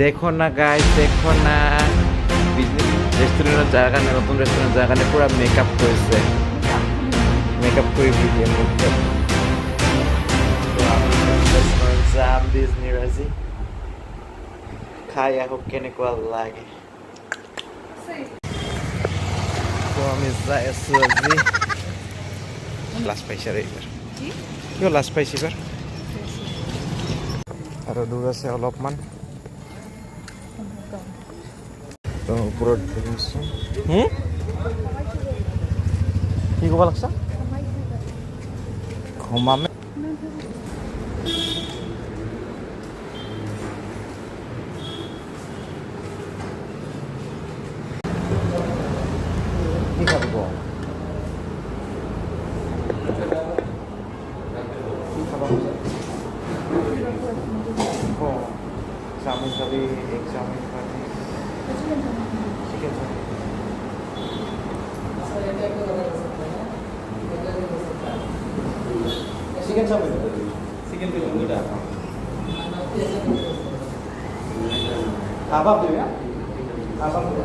দেখো না গাইস, দেখো না বিজনেস রেস্টুরেন্টের জায়গা না, নতুন রেস্টুরেন্টের জায়গা নিয়ে পুরো মেকআপ করেছে, মেকআপ করে ভিডিও করতে। তো আমি যাম ডিজনি রাজি খাই আহক কেনেকুৱা লাগে। তো আমি যাই আছো আজি। লাজ পাইছে আৰু এইবাৰ কিয় লাজ পাইছে এইবাৰ? আৰু দূৰ আছে অলপমান, তো ওপৰত দেখিছোঁ। কি ক'ব লাগছা? ঘুমামে কি খাবি ক? কি খাবা চাওমিন খাবি? এগ চাওমিন খাবি? Chicken chow mein? Chicken chow mein chicken দুটা কাবাব দিবি না? কাবাব দিবি?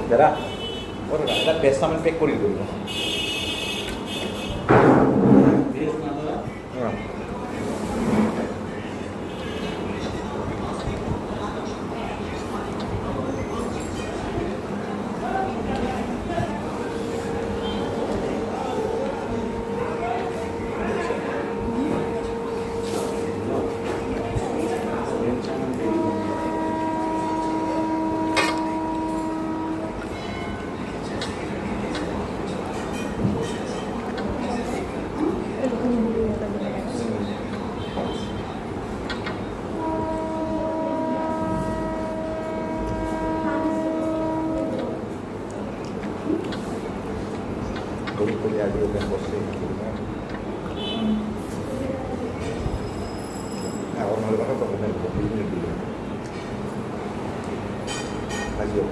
দাদা ও দাদা এটা বেষ্ট চাওমিন পেক কৰি দিব। Kuliah dulu dan posting nah orang luar kan benar kopi ini dulu aja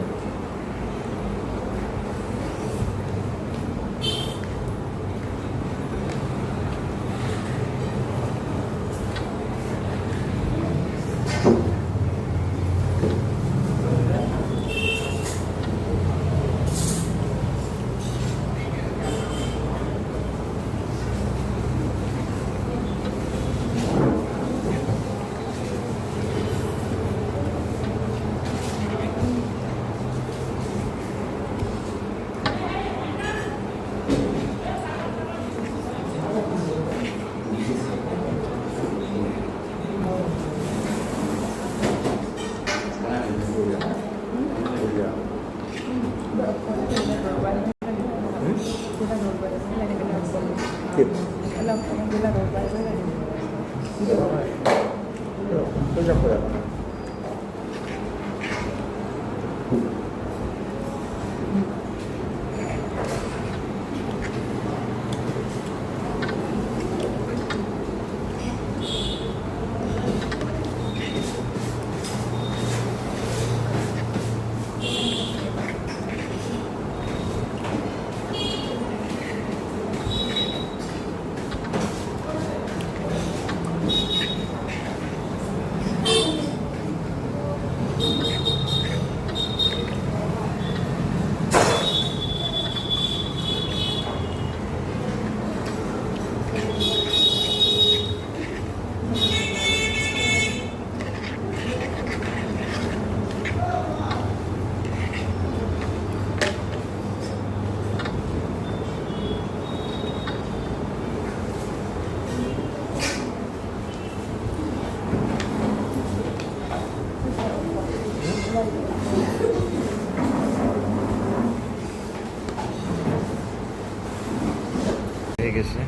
গেছে।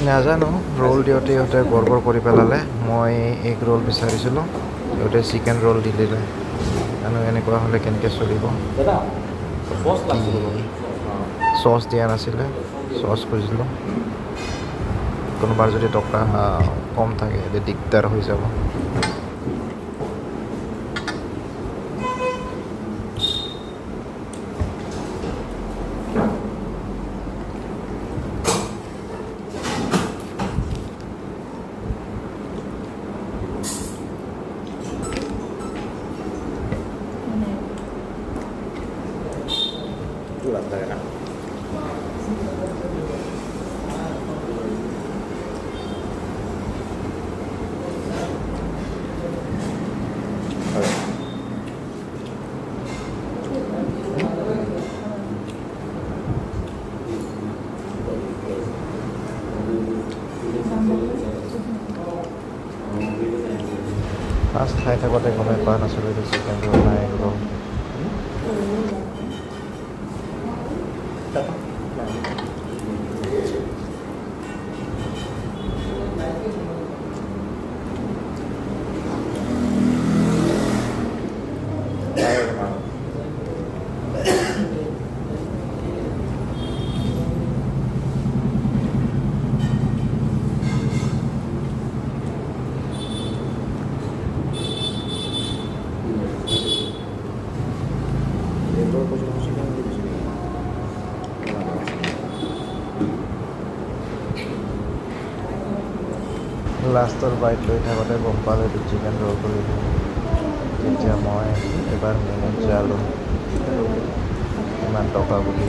নাজানো ৰোল দিওঁতে ইহঁতে গড় কৰি পেলালে। মই এগ ৰোল বিচাৰিছিলোঁ, ইহঁতে চিকেন ৰোল দি দিলে। আৰু এনেকুৱা হ'লে কেনেকৈ চলিব? চচ দিয়া নাছিলে, চচ খুজিছিলোঁ। কোনোবাৰ যদি টকা কম থাকে তেতিয়া দিগদাৰ হৈ যাব। ফাৰ্ষ্ট খাই থাকোঁতে গমেই পোৱা নাছিলোঁ এইটো চিকেন ৰোল নাই এগ ৰোল। লাষ্টৰ বাইট লৈ থাকোঁতে গম পালোঁ এইটো চিকেন ৰোল কৰি দিওঁ। তেতিয়া মই এবাৰ মেনুত চালোঁ কিমান টকা বুলি।